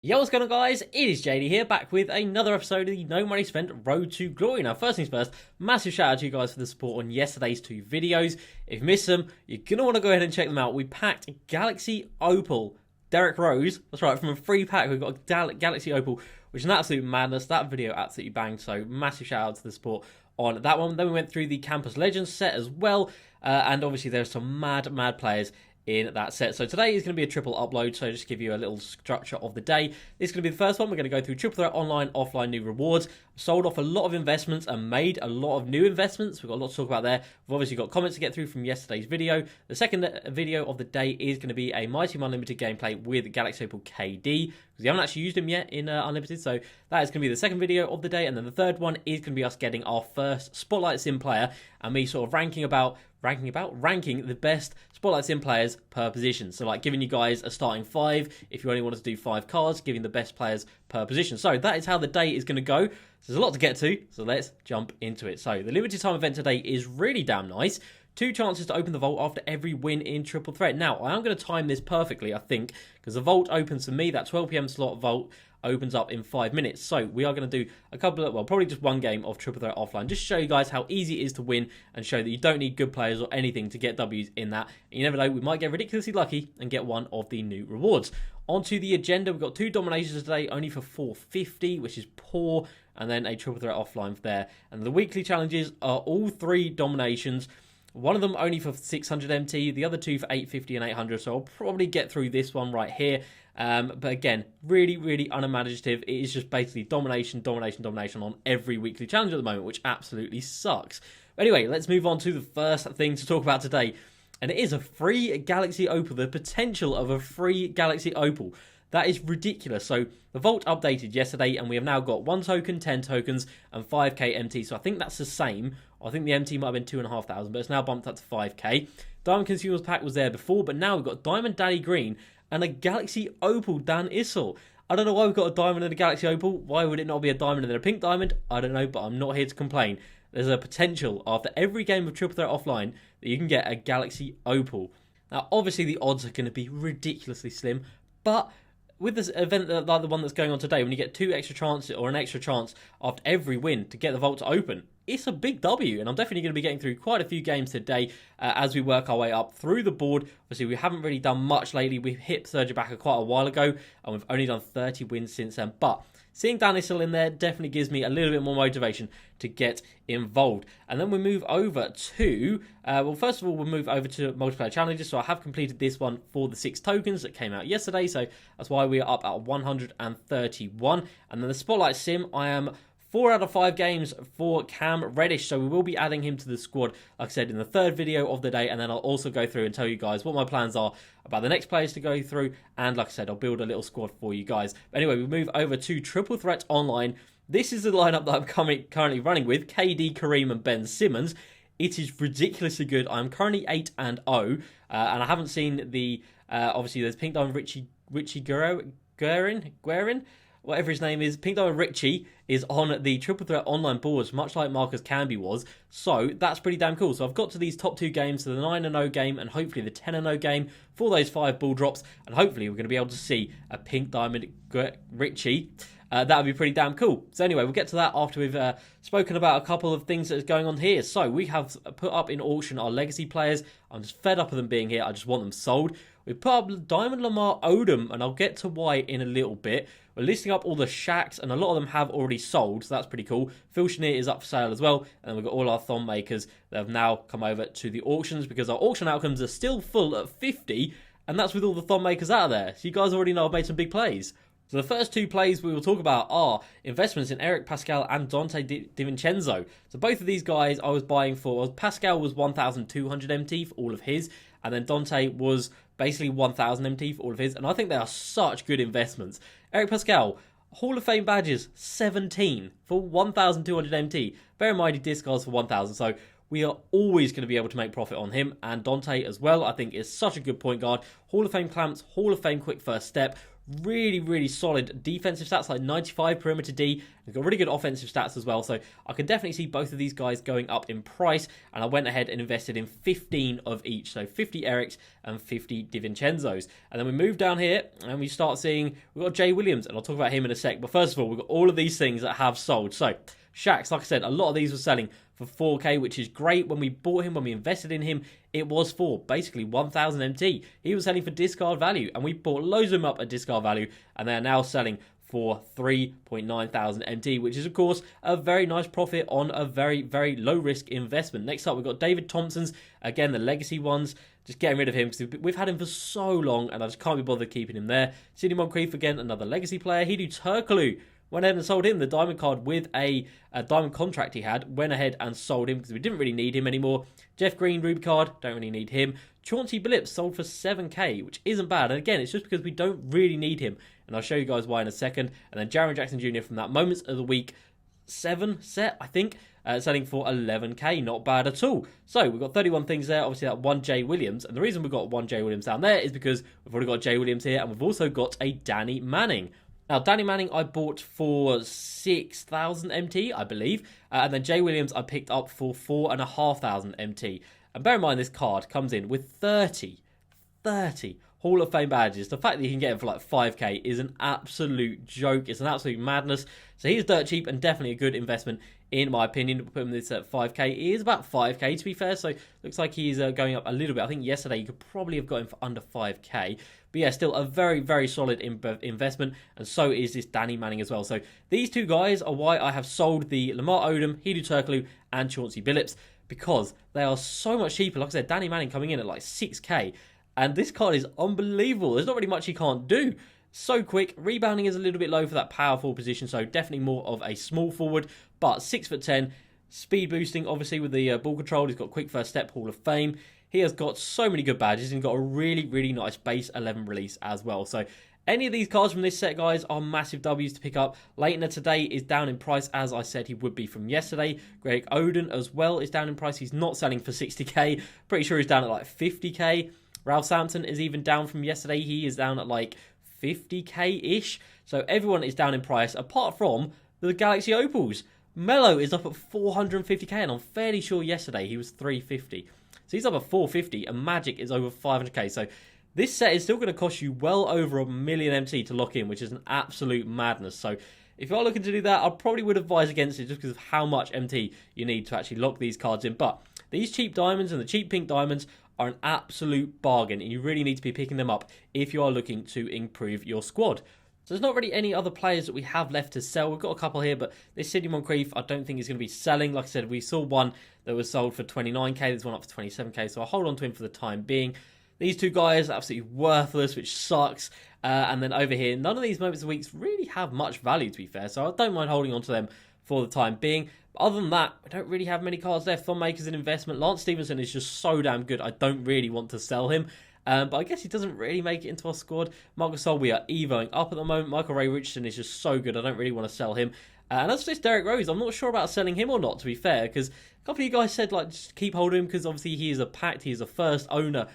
Yo, what's going on, guys? It is JD here, back with another episode of the No Money Spent Road to Glory. Now, first things first, massive shout out to you guys for the support on yesterday's two videos. If you missed them, you're going to want to go ahead and check them out. We packed Galaxy Opal, Derek Rose, that's right, from a free pack. We've got Galaxy Opal, which is an absolute madness. That video absolutely banged, so massive shout out to the support on that one. Then we went through the Campus Legends set as well, and obviously there's some mad players in that set. So today is going to be a triple upload, so just give you a little structure of the day. This is going to be the first one. We're going to go through triple threat online, offline new rewards. Sold off a lot of investments and made a lot of new investments. We've got a lot to talk about there. We've obviously got comments to get through from yesterday's video. The second video of the day is going to be a Myteam Unlimited gameplay with Galaxy Opal KD, because we haven't actually used him yet in Unlimited, so that is going to be the second video of the day. And then the third one is going to be us getting our first Spotlight Sim player and me sort of ranking the best Spotlight Sim players per position. So like giving you guys a starting 5, if you only wanted to do 5 cards, giving the best players per position. So that is how the day is going to go. So there's a lot to get to, so let's jump into it. So the limited time event today is really damn nice. 2 chances to open the vault after every win in triple threat. Now, I am going to time this perfectly, I think, because the vault opens for me, that 12 PM slot vault opens up in 5 minutes. So we are going to do a couple of, well, probably just one game of triple threat offline, just to show you guys how easy it is to win and show that you don't need good players or anything to get W's in that. And you never know, we might get ridiculously lucky and get one of the new rewards. Onto the agenda, we've got 2 dominations today, only for 450, which is poor, and then a triple threat offline there. And the weekly challenges are all 3 dominations. One of them only for 600 MT, the other 2 for 850 and 800, so I'll probably get through this one right here. But again, really unimaginative. It is just basically domination on every weekly challenge at the moment, which absolutely sucks. But anyway, let's move on to the first thing to talk about today. And it is a free Galaxy Opal, the potential of a free Galaxy Opal. That is ridiculous. So the vault updated yesterday, and we have now got 1 token, 10 tokens, and 5k MT. So I think that's the same. I think the MT might have been 2,500, but it's now bumped up to 5k. Diamond Consumers Pack was there before, but now we've got Diamond Daddy Green and a Galaxy Opal Dan Issel. I don't know why we've got a diamond and a Galaxy Opal. Why would it not be a diamond and then a pink diamond? I don't know, but I'm not here to complain. There's a potential after every game of Triple Threat Offline that you can get a Galaxy Opal. Now, obviously, the odds are going to be ridiculously slim, but with this event like the one that's going on today, when you get 2 extra chances or an extra chance after every win to get the vault to open, it's a big W, and I'm definitely going to be getting through quite a few games today as we work our way up through the board. Obviously, we haven't really done much lately. We hit Surger Backer quite a while ago, and we've only done 30 wins since then, but seeing Dan Issel in there definitely gives me a little bit more motivation to get involved. And then we move over to, well, first of all, we'll move over to multiplayer challenges. So I have completed this one for the 6 tokens that came out yesterday. So that's why we are up at 131. And then the Spotlight Sim, I am 4 out of 5 games for Cam Reddish, so we will be adding him to the squad, like I said, in the third video of the day, and then I'll also go through and tell you guys what my plans are about the next players to go through, and like I said, I'll build a little squad for you guys. But anyway, we move over to Triple Threat Online. This is the lineup that I'm currently running with, KD, Kareem, and Ben Simmons. It is ridiculously good. I'm currently 8-0, and I haven't seen the, obviously there's Pink Diamond Richie Guerin, whatever his name is, Pink Diamond Richie is on the Triple Threat Online boards, much like Marcus Camby was. So that's pretty damn cool. So I've got to these top 2 games, so the 9-0 game and hopefully the 10-0 game for those 5 ball drops. And hopefully we're going to be able to see a Pink Diamond Richie. That would be pretty damn cool. So anyway, we'll get to that after we've spoken about a couple of things that is going on here. So we have put up in auction our legacy players. I'm just fed up of them being here. I just want them sold. We put up Diamond Lamar Odom, and I'll get to why in a little bit. We're listing up all the Shaqs, and a lot of them have already sold, so that's pretty cool. Phil Chenier is up for sale as well, and then we've got all our thumb makers that have now come over to the auctions, because our auction outcomes are still full at 50, and that's with all the thumb makers out of there. So you guys already know I've made some big plays. So the first 2 plays we will talk about are investments in Eric Pascal and Dante DiVincenzo. So both of these guys I was buying for, Pascal was 1,200 MT for all of his, and then Dante was basically 1,000 MT for all of his, and I think they are such good investments. Eric Pascal, Hall of Fame badges, 17 for 1,200 MT. Bear in mind he discards for 1,000, so we are always going to be able to make profit on him. And Dante as well, I think, is such a good point guard. Hall of Fame clamps, Hall of Fame quick first step, really solid defensive stats, like 95 perimeter D. He's got really good offensive stats as well, so I can definitely see both of these guys going up in price, and I went ahead and invested in 15 of each, so 50 Erics and 50 DiVincenzos. And then we move down here, and we start seeing, we've got Jay Williams, and I'll talk about him in a sec, but first of all, we've got all of these things that have sold. So, Shaqs, like I said, a lot of these were selling for 4k, which is great. When we bought him, when we invested in him, it was for basically 1,000 MT. He was selling for discard value, and we bought loads of them up at discard value, and they are now selling for 3.9 thousand MT, which is, of course, a very nice profit on a very low-risk investment. Next up, we've got David Thompson's, again, the legacy ones. Just getting rid of him because we've had him for so long, and I just can't be bothered keeping him there. Sidney Moncrief, again, another legacy player. Hidu Turkoglu, went ahead and sold him, the diamond card with a diamond contract he had. Went ahead and sold him because we didn't really need him anymore. Jeff Green, Ruby card, don't really need him. Chauncey Billups sold for 7k, which isn't bad. And again, it's just because we don't really need him. And I'll show you guys why in a second. And then Jaren Jackson Jr. from that Moments of the Week 7 set, I think, selling for 11k. Not bad at all. So we've got 31 things there. Obviously, that one Jay Williams. And the reason we've got one Jay Williams down there is because we've already got Jay Williams here. And we've also got a Danny Manning. Now, Danny Manning I bought for 6,000 MT, I believe. And then Jay Williams I picked up for 4,500 MT. And bear in mind, this card comes in with 30 Hall of Fame badges. The fact that you can get him for like 5k is an absolute joke. It's an absolute madness. So he's dirt cheap and definitely a good investment in my opinion. We'll put him this at 5k. He is about 5k to be fair, so looks like he's going up a little bit. I think yesterday you could probably have got him for under 5k. But yeah, still a very solid investment, and so is this Danny Manning as well. So these two guys are why I have sold the Lamar Odom, Hidu Turkoglu, and Chauncey Billups, because they are so much cheaper. Like I said, Danny Manning coming in at like 6k, and this card is unbelievable. There's not really much he can't do. So quick, rebounding is a little bit low for that powerful position, so definitely more of a small forward, but 6'10", speed boosting, obviously with the ball control. He's got quick first step, Hall of Fame. He has got so many good badges and got a really nice base 11 release as well. So any of these cards from this set, guys, are massive W's to pick up. Leitner today is down in price, as I said he would be from yesterday. Greg Oden as well is down in price. He's not selling for 60k. Pretty sure he's down at like 50k. Ralph Sampson is even down from yesterday. He is down at like 50k-ish. So everyone is down in price, apart from the Galaxy Opals. Melo is up at 450k, and I'm fairly sure yesterday he was 350. So he's up at 450, and Magic is over 500k. So this set is still going to cost you well over $1 million MT to lock in, which is an absolute madness. So if you are looking to do that, I probably would advise against it just because of how much MT you need to actually lock these cards in. But these cheap diamonds and the cheap pink diamonds are an absolute bargain, and you really need to be picking them up if you are looking to improve your squad. So there's not really any other players that we have left to sell. We've got a couple here, but this Sidney Moncrief I don't think is going to be selling. Like I said, we saw one that was sold for 29k. There's one up for 27k, so I'll hold on to him for the time being. These two guys are absolutely worthless, which sucks. And then over here, none of these Moments of the Weeks really have much value, to be fair, so I don't mind holding on to them for the time being. But other than that, I don't really have many cards left. Thonmaker's an investment. Lance Stevenson is just so damn good, I don't really want to sell him. But I guess he doesn't really make it into our squad. Marcus Gasol, we are evoing up at the moment. Michael Ray Richardson is just so good, I don't really want to sell him. And as for this Derrick Rose, I'm not sure about selling him or not, to be fair, because a couple of you guys said, like, just keep holding him, because obviously he is a packed, he is a first owner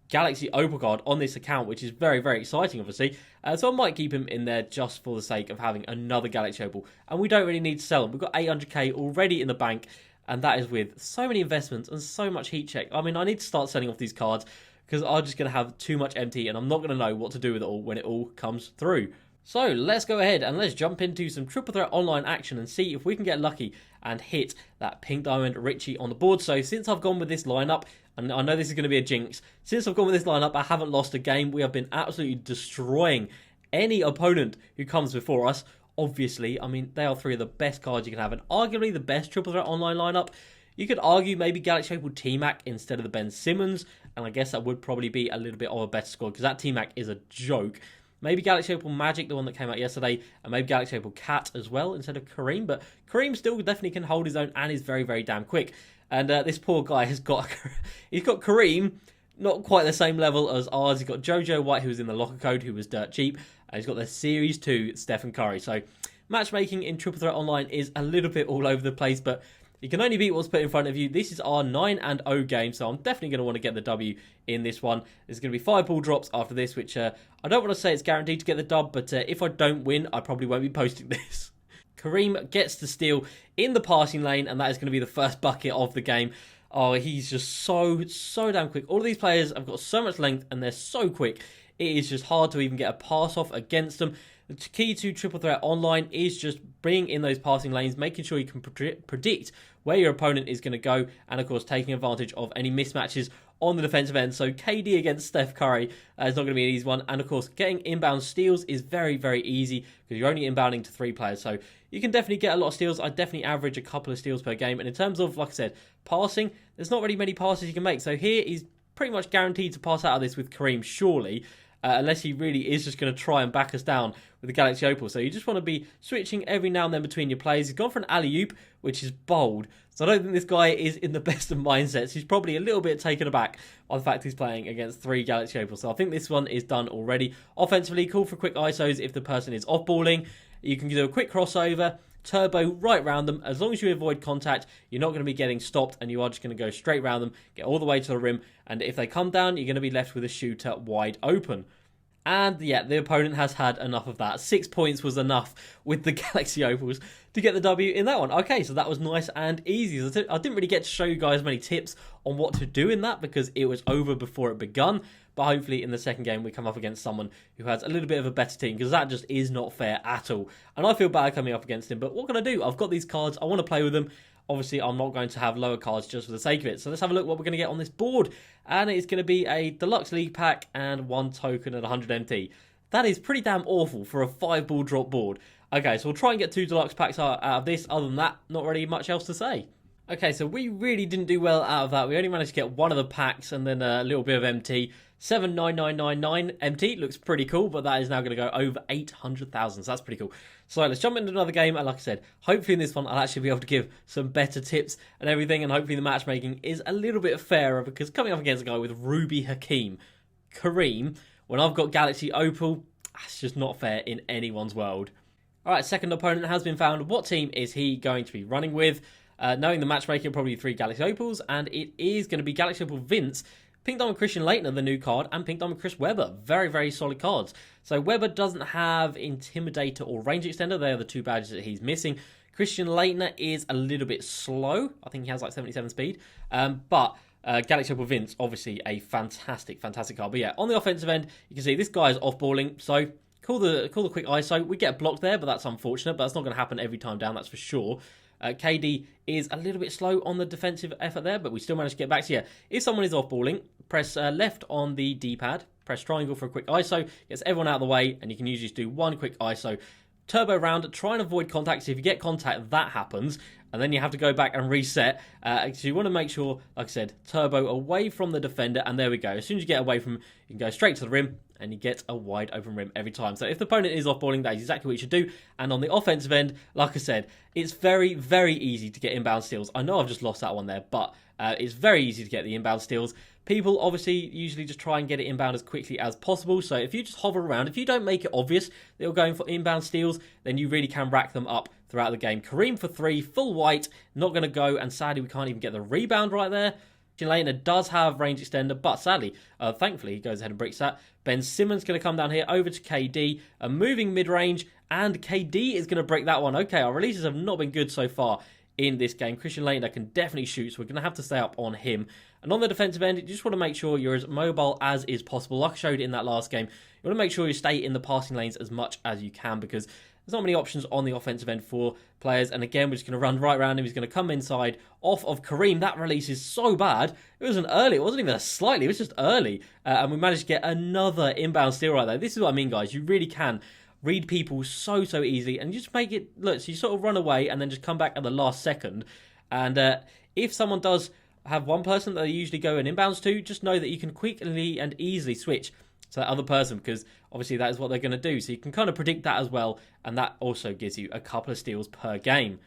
Galaxy Opal card on this account, which is very exciting, obviously. So I might keep him in there just for the sake of having another Galaxy Opal. And we don't really need to sell him. We've got 800k already in the bank, and that is with so many investments and so much heat check. I mean, I need to start selling off these cards, because I'm just going to have too much MT, and I'm not going to know what to do with it all when it all comes through. So let's go ahead and let's jump into some Triple Threat Online action and see if we can get lucky and hit that Pink Diamond Richie on the board. So since I've gone with this lineup, and I know this is going to be a jinx, since I've gone with this lineup, I haven't lost a game. We have been absolutely destroying any opponent who comes before us. Obviously, I mean, they are three of the best cards you can have, and arguably the best Triple Threat Online lineup. You could argue maybe Galaxy Opal T-Mac instead of the Ben Simmons, and I guess that would probably be a little bit of a better squad, because that T-Mac is a joke. Maybe Galaxy Opal Magic, the one that came out yesterday, and maybe Galaxy Opal Cat as well instead of Kareem, but Kareem still definitely can hold his own and is very damn quick. And this poor guy has got, he's got Kareem, not quite the same level as ours. He's got JoJo White, who was in the locker code, who was dirt cheap, and he's got the Series 2 Stephen Curry. So matchmaking in Triple Threat Online is a little bit all over the place, but You can only beat what's put in front of you. This is our 9-0 game, so I'm definitely going to want to get the W in this one. There's going to be 5 ball drops after this, which I don't want to say it's guaranteed to get the dub, but if I don't win, I probably won't be posting this. Kareem gets the steal in the passing lane, and that is going to be the first bucket of the game. Oh, he's just so damn quick. All of these players have got so much length, and they're so quick. It is just hard to even get a pass off against them. The key to Triple Threat Online is just bringing in those passing lanes, making sure you can predict where your opponent is going to go, and of course taking advantage of any mismatches on the defensive end. So KD against Steph Curry is not going to be an easy one, and of course getting inbound steals is very easy because you're only inbounding to 3 players, so you can definitely get a lot of steals. I definitely average a couple of steals per game, and in terms of, like I said, passing, there's not really many passes you can make, so here is pretty much guaranteed to pass out of this with Kareem, surely. Unless he really is just going to try and back us down with the Galaxy Opal. So you just want to be switching every now and then between your plays. He's gone for an alley-oop, which is bold. So I don't think this guy is in the best of mindsets. He's probably a little bit taken aback by the fact he's playing against 3 Galaxy Opals. So I think this one is done already. Offensively, call for quick ISOs if the person is off-balling. You can do a quick crossover, turbo right round them. As long as you avoid contact, you're not going to be getting stopped, and you are just going to go straight round them, get all the way to the rim, and if they come down, you're going to be left with a shooter wide open. And yeah, the opponent has had enough of that. 6 points was enough with the Galaxy Opals to get the W in that one. Okay, so that was nice and easy. I didn't really get to show you guys many tips on what to do in that because it was over before it begun. But hopefully in the second game we come up against someone who has a little bit of a better team, because that just is not fair at all. And I feel bad coming up against him, but what can I do? I've got these cards, I want to play with them. Obviously, I'm not going to have lower cards just for the sake of it. So let's have a look what we're going to get on this board. And it's going to be a Deluxe League Pack and 1 token at 100 MT. That is pretty damn awful for a 5-ball drop board. Okay, so we'll try and get 2 Deluxe Packs out of this. Other than that, not really much else to say. Okay, so we really didn't do well out of that. We only managed to get 1 of the packs and then a little bit of MT. 79999 MT looks pretty cool, but that is now going to go over 800,000, so that's pretty cool. So let's jump into another game, and like I said, hopefully in this one I'll actually be able to give some better tips and everything, and hopefully the matchmaking is a little bit fairer, because coming up against a guy with Ruby Hakeem, Kareem, when I've got Galaxy Opal, that's just not fair in anyone's world. Alright, second opponent has been found. What team is he going to be running with? Knowing the matchmaking, probably 3 Galaxy Opals, and it is going to be Galaxy Opal Vince, Pink Diamond Christian Leitner, the new card, and Pink Diamond Chris Webber. Very solid cards. So Webber doesn't have Intimidator or Range Extender. They are the 2 badges that he's missing. Christian Leitner is a little bit slow. I think he has like 77 speed. But Galaxy Opal Vince, obviously a fantastic card. But yeah, on the offensive end, you can see this guy is off-balling. So call the quick ISO. We get blocked there, but that's unfortunate. But that's not going to happen every time down, that's for sure. KD is a little bit slow on the defensive effort there, but we still managed to get back. So yeah, if someone is off-balling, press left on the D-pad, press triangle for a quick ISO, gets everyone out of the way, and you can usually just do 1 quick ISO. Turbo round, try and avoid contact. So if you get contact, that happens, and then you have to go back and reset. So you want to make sure, like I said, turbo away from the defender, and there we go. As soon as you get away from him, you can go straight to the rim, and you get a wide open rim every time. So if the opponent is off-balling, that is exactly what you should do. And on the offensive end, like I said, it's very easy to get inbound steals. I know I've just lost that one there, but it's very easy to get the inbound steals. People obviously usually just try and get it inbound as quickly as possible. So if you just hover around, if you don't make it obvious that you're going for inbound steals, then you really can rack them up throughout the game. Kareem for 3, full white, not going to go, and sadly we can't even get the rebound right there. Leitner does have range extender, but sadly, thankfully, he goes ahead and bricks that. Ben Simmons going to come down here over to KD, moving mid-range, and KD is going to break that one. Okay, our releases have not been good so far in this game. Christian Leitner can definitely shoot, so we're going to have to stay up on him. And on the defensive end, you just want to make sure you're as mobile as is possible. Like I showed in that last game, you want to make sure you stay in the passing lanes as much as you can, because there's not many options on the offensive end for players. And again, we're just going to run right around him. He's going to come inside off of Kareem. That release is so bad. It wasn't early. It wasn't even a slightly. It was just early. And we managed to get another inbound steal right there. This is what I mean, guys. You really can read people so easily. And you just make it, look, so you sort of run away and then just come back at the last second. And if someone does have one person that they usually go and inbounds to, just know that you can quickly and easily switch to that other person, because obviously that is what they're going to do. So you can kind of predict that as well, and that also gives you a couple of steals per game.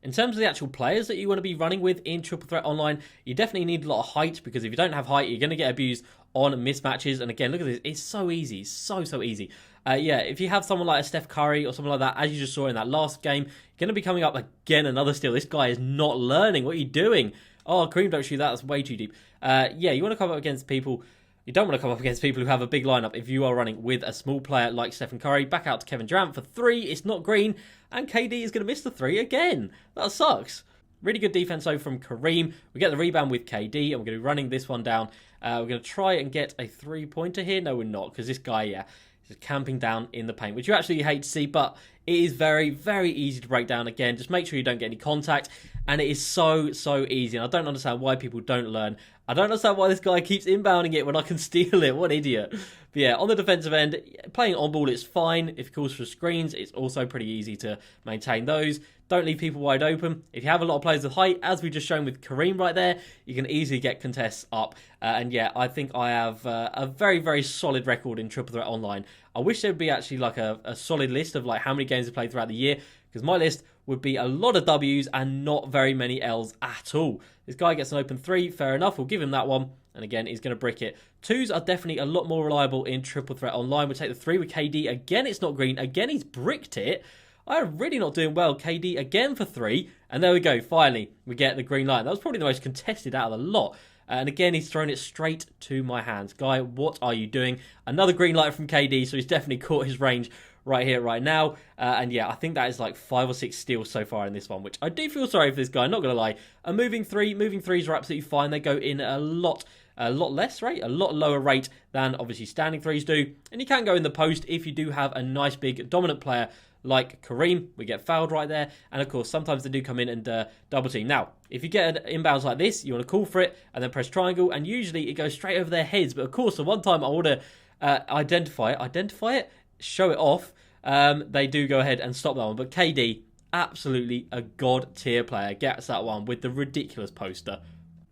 In terms of the actual players that you want to be running with in Triple Threat Online, you definitely need a lot of height, because if you don't have height, you're going to get abused on mismatches. And again, look at this. It's so easy. So easy. Yeah, if you have someone like a Steph Curry or something like that, as you just saw in that last game, you're going to be coming up again another steal. This guy is not learning. What are you doing? Oh, Kareem, don't shoot that. That's way too deep. Yeah, you want to come up against people. You don't want to come up against people who have a big lineup if you are running with a small player like Stephen Curry. Back out to Kevin Durant for 3. It's not green. And KD is going to miss the 3 again. That sucks. Really good defense, though, from Kareem. We get the rebound with KD, and we're going to be running this one down. We're going to try and get a 3-pointer here. No, we're not, because this guy, yeah, is camping down in the paint, which you actually hate to see, but it is very, very easy to break down. Again, just make sure you don't get any contact, and it is so easy, and I don't understand why people don't learn. I don't understand why this guy keeps inbounding it when I can steal it. What an idiot. But yeah, on the defensive end, playing on ball is fine. If it calls for screens, it's also pretty easy to maintain those. Don't leave people wide open. If you have a lot of players with height, as we've just shown with Kareem right there, you can easily get contests up. And yeah, I think I have a very, very solid record in Triple Threat Online. I wish there would be actually like a solid list of like how many games I've played throughout the year, because my list would be a lot of W's and not very many L's at all. This guy gets an open 3, fair enough, we'll give him that one. And again, he's going to brick it. 2s are definitely a lot more reliable in Triple Threat Online. We'll take the 3 with KD. Again, it's not green. Again, he's bricked it. I'm really not doing well. KD again for 3. And there we go. Finally, we get the green light. That was probably the most contested out of the lot. And again, he's thrown it straight to my hands. Guy, what are you doing? Another green light from KD, so he's definitely caught his range right here, right now. And yeah, I think that is like 5 or 6 steals so far in this one, which I do feel sorry for this guy, not going to lie. A moving 3s are absolutely fine. They go in a lot less rate, a lot lower rate than obviously standing 3s do. And you can go in the post if you do have a nice big dominant player like Kareem. We get fouled right there. And of course, sometimes they do come in and double team. Now, if you get an inbounds like this, you want to call for it and then press triangle. And usually it goes straight over their heads. But of course, the one time I want to identify it, show it off, they do go ahead and stop that one. But KD, absolutely a god tier player, gets that one with the ridiculous poster.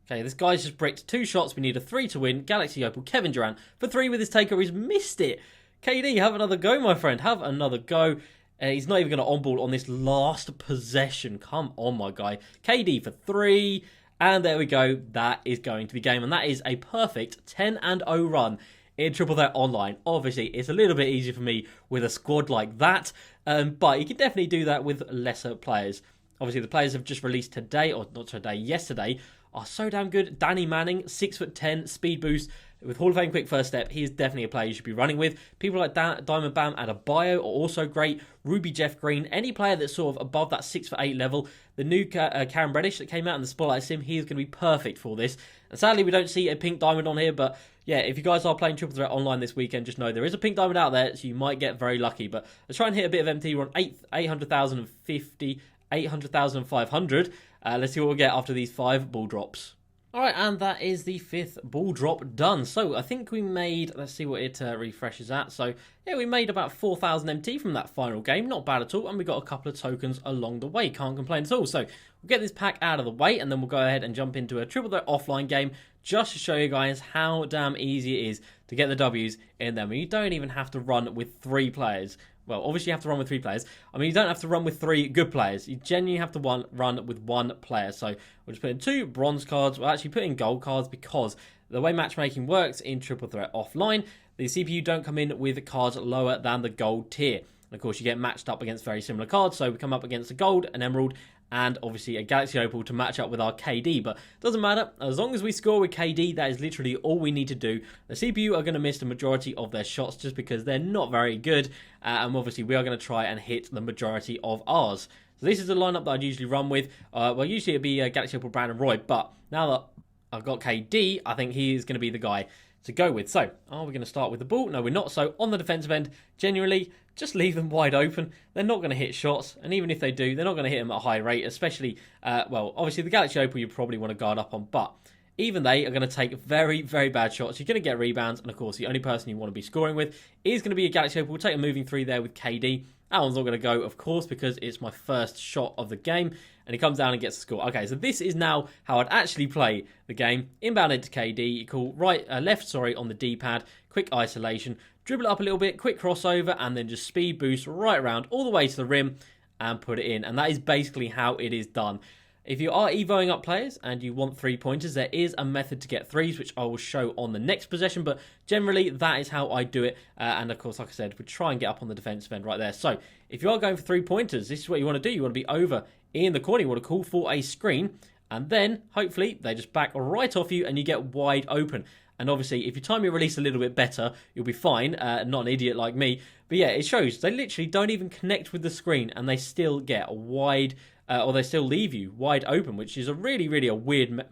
Okay, this guy's just bricked 2 shots. We need a 3 to win. Galaxy Opal, Kevin Durant for 3 with his takeover. He's missed it. KD, have another go, my friend. Have another go. He's not even going to on-ball on this last possession. Come on, my guy. KD for 3. And there we go. That is going to be game. And that is a perfect 10-0 run in Triple Threat Online. Obviously, it's a little bit easier for me with a squad like that. But you can definitely do that with lesser players. Obviously, the players have just released today, or not today, yesterday, are so damn good. Danny Manning, 6'10", speed boost, with Hall of Fame quick first step. He is definitely a player you should be running with. People like Diamond Bam Adebayo are also great. Ruby Jeff Green, any player that's sort of above that 6'8" level. The new Karen Reddish that came out in the Spotlight Sim, he is going to be perfect for this. And sadly, we don't see a pink diamond on here, but yeah, if you guys are playing Triple Threat Online this weekend, just know there is a pink diamond out there, so you might get very lucky. But let's try and hit a bit of MT. We're on 800,050, 800,500. Let's see what we'll get after these 5 ball drops. Alright, and that is the 5th ball drop done. So I think we made, let's see what it refreshes at. So yeah, we made about 4,000 MT from that final game. Not bad at all. And we got a couple of tokens along the way. Can't complain at all. So we'll get this pack out of the way, and then we'll go ahead and jump into a Triple Threat offline game just to show you guys how damn easy it is to get the W's in them. And you don't even have to run with 3 players. Well, obviously you have to run with 3 players. I mean, you don't have to run with 3 good players. You genuinely have to run with 1 player. So we'll just put in 2 bronze cards. We'll actually put in gold cards because the way matchmaking works in Triple Threat Offline, the CPU don't come in with cards lower than the gold tier. And of course, you get matched up against very similar cards. So we come up against a gold, an emerald, and obviously a Galaxy Opal to match up with our KD. But it doesn't matter. As long as we score with KD, that is literally all we need to do. The CPU are going to miss the majority of their shots just because they're not very good. And obviously, we are going to try and hit the majority of ours. So this is the lineup that I'd usually run with. Well, usually it'd be Galaxy Opal, Brandon Roy. But now that I've got KD, I think he is going to be the guy to go with. So, are we going to start with the ball? No, we're not. So, on the defensive end, generally, just leave them wide open. They're not going to hit shots. And even if they do, they're not going to hit them at a high rate, especially, well, obviously the Galaxy Opal you probably want to guard up on. But even they are going to take very, very bad shots. You're going to get rebounds. And, of course, the only person you want to be scoring with is going to be a Galaxy Opal. We'll take a moving 3 there with KD. That one's not going to go, of course, because it's my first shot of the game. And he comes down and gets the score. Okay, so this is now how I'd actually play the game. Inbound into KD. You call left on the D-pad. Quick isolation. Dribble it up a little bit. Quick crossover. And then just speed boost right around all the way to the rim and put it in. And that is basically how it is done. if you are evoing up players and you want 3-pointers, there is a method to get 3s, which I will show on the next possession, but generally that is how I do it. And of course, like I said, we try and get up on the defensive end right there. So if you are going for 3-pointers, this is what you want to do. You want to be over in the corner. You want to call for a screen, and then hopefully they just back right off you and you get wide open. And obviously, if you time your release a little bit better, you'll be fine. Not an idiot like me. But yeah, it shows they literally don't even connect with the screen and they still get wide, or they still leave you wide open, which is a really, really a weird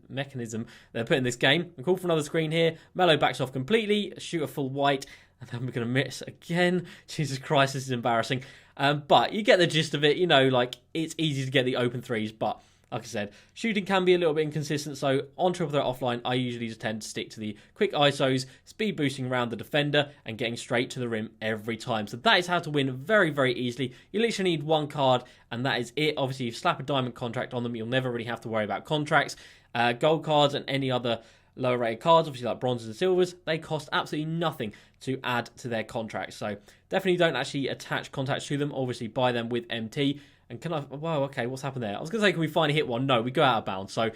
mechanism they're putting in this game. We call for another screen here. Melo backs off completely, shoot a full white, and then we're going to miss again. Jesus Christ, this is embarrassing. But you get the gist of it. You know, like, it's easy to get the open 3s, but like I said, shooting can be a little bit inconsistent, so on triple threat offline, I usually just tend to stick to the quick ISOs, speed boosting around the defender, and getting straight to the rim every time. So that is how to win very, very easily. You literally need one card, and that is it. Obviously, if you slap a diamond contract on them, you'll never really have to worry about contracts. Gold cards and any other lower rated cards, obviously like bronzes and silvers, they cost absolutely nothing to add to their contracts. So definitely don't actually attach contacts to them. Obviously, buy them with MT. And can I... Wow, okay, what's happened there? I was going to say, can we finally hit one? No, we go out of bounds. So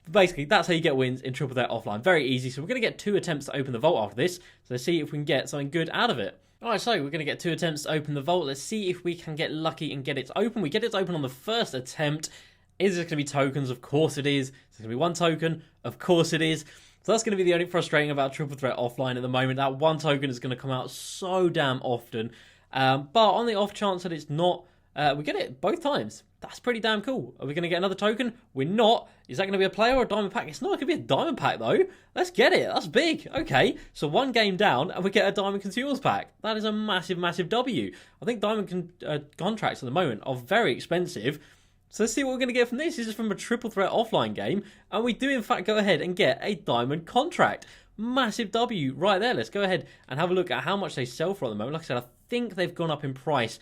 basically, that's how you get wins in triple threat offline. Very easy. So we're going to get 2 attempts to open the vault after this. So let's see if we can get something good out of it. Alright, so we're going to get 2 attempts to open the vault. Let's see if we can get lucky and get it open. We get it open on the first attempt. Is it going to be tokens? Of course it is. It's going to be 1 token. Of course it is. So that's going to be the only frustrating about triple threat offline at the moment. That 1 token is going to come out so damn often. But on the off chance that it's not... we get it both times. That's pretty damn cool. Are we going to get another token? We're not. Is that going to be a player or a diamond pack? It's not going to be a diamond pack, though. Let's get it. That's big. Okay, so 1 game down, and we get a diamond consumers pack. That is a massive, massive W. I think diamond contracts at the moment are very expensive. So let's see what we're going to get from this. This is from a triple threat offline game, and we do, in fact, go ahead and get a diamond contract. Massive W right there. Let's go ahead and have a look at how much they sell for at the moment. Like I said, I think they've gone up in price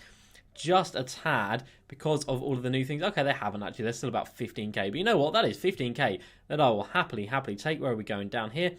just a tad because of all of the new things. Okay, they haven't actually. They're still about 15k. But you know what? That is 15k that I will happily take. Where are we going? Down here.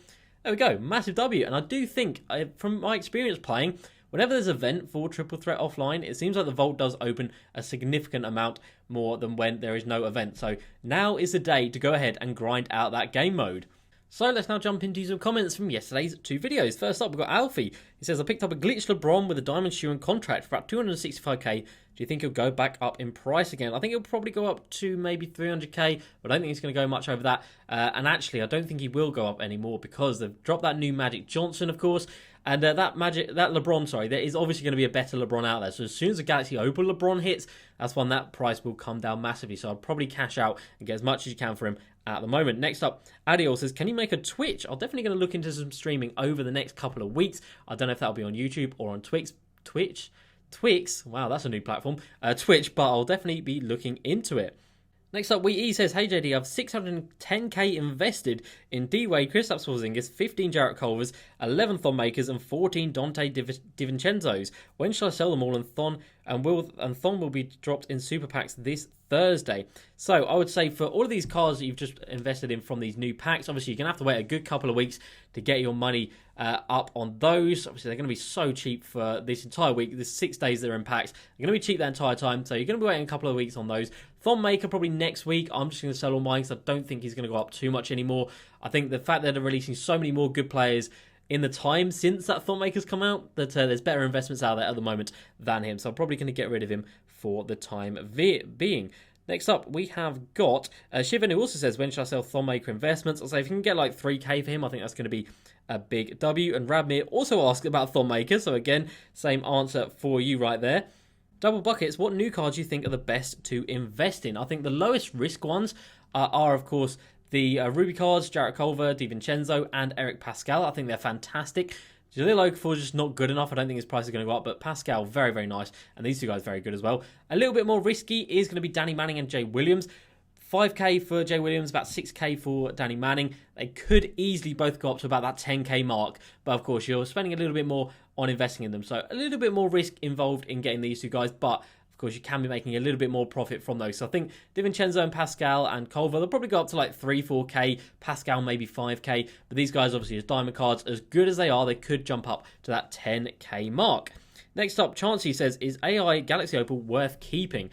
There we go. Massive W. And I do think, from my experience playing, whenever there's an event for triple threat offline, it seems like the vault does open a significant amount more than when there is no event. So now is the day to go ahead and grind out that game mode. So let's now jump into some comments from yesterday's 2 videos. First up, we've got Alfie. He says, I picked up a glitched LeBron with a diamond shoe and contract for about 265k. Do you think he'll go back up in price again? I think he'll probably go up to maybe 300k, but I don't think he's going to go much over that. And actually, I don't think he will go up anymore because they've dropped that new Magic Johnson, of course. And that LeBron, there is obviously going to be a better LeBron out there. So as soon as the Galaxy Opal LeBron hits, that's when that price will come down massively. So I'll probably cash out and get as much as you can for him at the moment. Next up, Adiel says, can you make a Twitch? I'm definitely going to look into some streaming over the next couple of weeks. I don't know if that'll be on YouTube or on Twix? Wow, that's a new platform. Twitch, but I'll definitely be looking into it. Next up, WeE says, hey JD, I have 610k invested in D-Wade, Kristaps Porzingis, 15 Jarrett Culvers, 11 Thon Makers, and 14 Dante DiVincenzo's. When shall I sell them all? And Thon will be dropped in super packs this Thursday. So I would say for all of these cards that you've just invested in from these new packs, obviously you're going to have to wait a good couple of weeks to get your money up on those. Obviously they're going to be so cheap for this entire week. There's 6 days they're in packs. They're going to be cheap that entire time, so you're going to be waiting a couple of weeks on those. Thon Maker probably next week. I'm just going to sell all mine because I don't think he's going to go up too much anymore. I think the fact that they're releasing so many more good players in the time since that Thon Maker's come out, that there's better investments out there at the moment than him. So I'm probably going to get rid of him for the time being. Next up, we have got Shivan, who also says, when should I sell Thon Maker investments? I'll say if you can get like 3k for him, I think that's going to be a big W. And Radmir also asked about Thon Maker. So again, same answer for you right there. Double Buckets, what new cards do you think are the best to invest in? I think the lowest risk ones are of course, the Ruby cards, Jarrett Culver, DiVincenzo, and Eric Pascal. I think they're fantastic. Jaleel Okafor is just not good enough. I don't think his price is going to go up, but Pascal, very, very nice. And these 2 guys, very good as well. A little bit more risky is going to be Danny Manning and Jay Williams. 5k for Jay Williams, about 6k for Danny Manning. They could easily both go up to about that 10k mark. But of course, you're spending a little bit more on investing in them. So a little bit more risk involved in getting these 2 guys. But of course, you can be making a little bit more profit from those. So I think DiVincenzo and Pascal and Culver, they'll probably go up to like 3-4k. Pascal maybe 5k. But these guys, obviously, as diamond cards, as good as they are, they could jump up to that 10k mark. Next up, Chancey says, is AI Galaxy Opal worth keeping?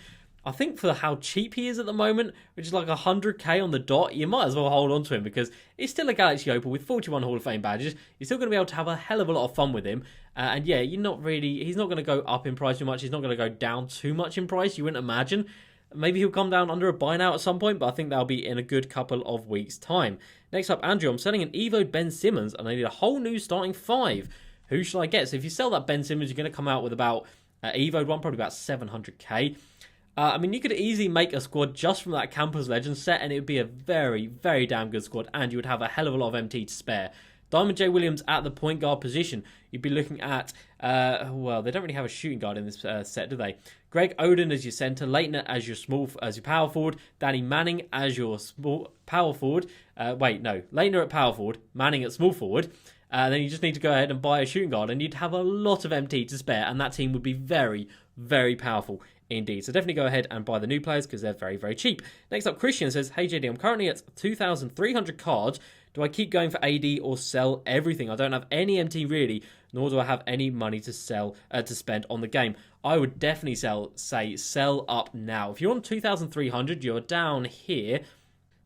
I think for how cheap he is at the moment, which is like 100k on the dot, you might as well hold on to him because he's still a Galaxy Opal with 41 Hall of Fame badges. You're still going to be able to have a hell of a lot of fun with him. And yeah, he's not going to go up in price too much. He's not going to go down too much in price, you wouldn't imagine. Maybe he'll come down under a buy now at some point, but I think that'll be in a good couple of weeks' time. Next up, Andrew, I'm selling an Evo'd Ben Simmons, and I need a whole new starting 5. Who should I get? So if you sell that Ben Simmons, you're going to come out with about, Evo'd one, probably about 700k. I mean, you could easily make a squad just from that Campus Legends set, and it would be a very, very damn good squad, and you would have a hell of a lot of MT to spare. Diamond J. Williams at the point guard position. You'd be looking at, well, they don't really have a shooting guard in this set, do they? Greg Oden as your centre, Leitner as your power forward, Danny Manning as your power forward. Leitner at power forward, Manning at small forward. Then you just need to go ahead and buy a shooting guard, and you'd have a lot of MT to spare, and that team would be very, very powerful indeed. So definitely go ahead and buy the new players because they're very, very cheap. Next up, Christian says, hey JD, I'm currently at 2,300 cards. Do I keep going for AD or sell everything? I don't have any MT really, nor do I have any money to spend on the game. I would definitely sell up now. If you're on 2,300, you're down here.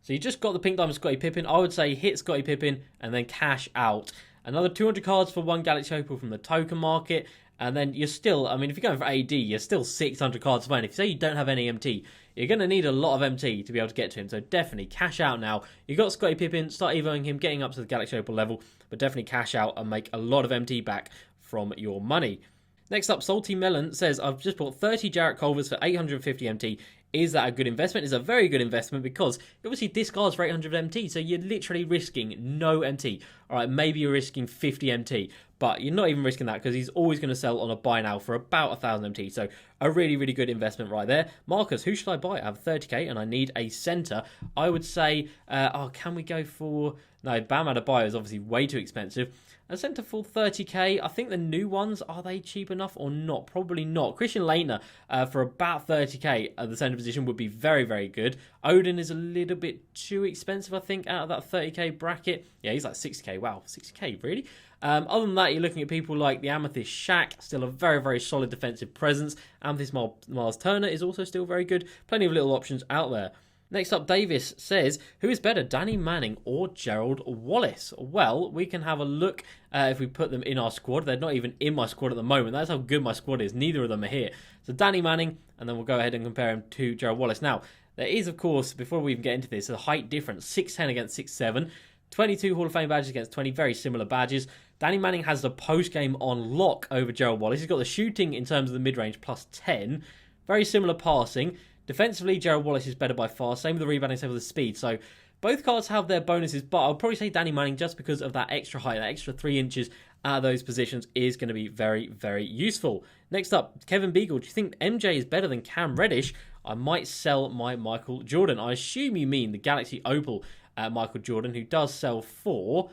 So you just got the Pink Diamond Scottie Pippen. I would say hit Scottie Pippen and then cash out. Another 200 cards for one Galaxy Opal from the token market. And then you're still, I mean, if you're going for AD, you're still 600 cards fine. If you say you don't have any MT, you're going to need a lot of MT to be able to get to him. So definitely cash out now. You got Scottie Pippen, start evoing him, getting up to the Galaxy Opal level. But definitely cash out and make a lot of MT back from your money. Next up, Salty Melon says, I've just bought 30 Jarrett Culvers for 850 MT. Is that a good investment? It's a very good investment because it obviously discards for 800 MT, so you're literally risking no MT. All right, maybe you're risking 50 MT, but you're not even risking that because he's always going to sell on a buy now for about 1,000 MT. So a really, really good investment right there. Marcus, who should I buy? I have 30k and I need a centre. I would say, can we go for... No, Bam Adebayo is obviously way too expensive. A centre for 30k. I think the new ones, are they cheap enough or not? Probably not. Christian Leitner for about 30k at the centre position would be very, very good. Oden is a little bit too expensive, I think, out of that 30k bracket. Yeah, he's like 60k. Wow, 60k, really? Other than that, you're looking at people like the Amethyst Shaq, still a very, very solid defensive presence. Amethyst Miles Turner is also still very good. Plenty of little options out there. Next up, Davis says, who is better, Danny Manning or Gerald Wallace? Well, we can have a look if we put them in our squad. They're not even in my squad at the moment. That's how good my squad is. Neither of them are here. So Danny Manning, and then we'll go ahead and compare him to Gerald Wallace. Now, there is, of course, before we even get into this, a height difference. 6'10 against 6'7. 22 Hall of Fame badges against 20, very similar badges. Danny Manning has the post-game on lock over Gerald Wallace. He's got the shooting in terms of the mid-range plus 10. Very similar passing. Defensively, Gerald Wallace is better by far. Same with the rebounding, same with the speed. So both cards have their bonuses, but I'll probably say Danny Manning just because of that extra height, that extra 3 inches out of those positions is going to be very, very useful. Next up, Kevin Beagle. Do you think MJ is better than Cam Reddish? I might sell my Michael Jordan. I assume you mean the Galaxy Opal Michael Jordan, who does sell for...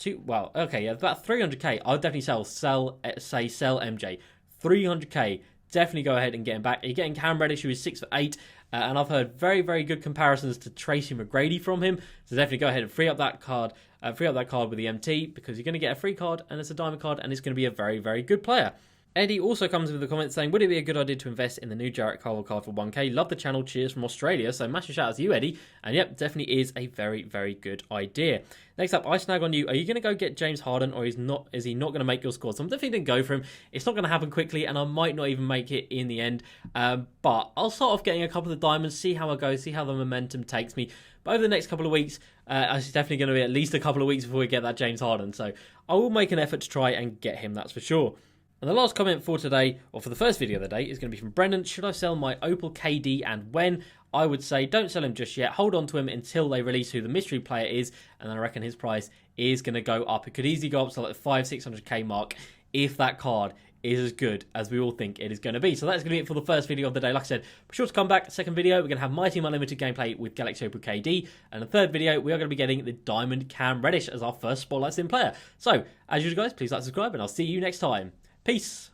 about 300k. I'll definitely sell MJ. 300k. Definitely go ahead and get him back. You're getting Cam Reddish, who is 6'8", and I've heard very, very good comparisons to Tracy McGrady from him. So definitely go ahead and free up that card with the MT because you're going to get a free card and it's a diamond card and it's going to be a very, very good player. Eddie also comes with a comment saying, would it be a good idea to invest in the new Jarrett Culver card for 1k? Love the channel. Cheers from Australia. So massive shout out to you, Eddie. And yep, definitely is a very, very good idea. Next up, I snag on you. Are you going to go get James Harden or is he not going to make your squad? So I'm definitely going to go for him. It's not going to happen quickly and I might not even make it in the end. But I'll start off getting a couple of the diamonds, see how I go, see how the momentum takes me. But over the next couple of weeks, it's definitely going to be at least a couple of weeks before we get that James Harden. So I will make an effort to try and get him, that's for sure. And the last comment for today, or for the first video of the day, is going to be from Brendan. Should I sell my Opal KD and when? I would say don't sell him just yet. Hold on to him until they release who the mystery player is. And then I reckon his price is going to go up. It could easily go up to like the 500-600k mark if that card is as good as we all think it is going to be. So that's going to be it for the first video of the day. Like I said, be sure to come back. Second video, we're going to have Myteam Unlimited gameplay with Galaxy Opal KD. And the third video, we are going to be getting the Diamond Cam Reddish as our first Spotlight Sim player. So, as usual guys, please like, subscribe, and I'll see you next time. Peace.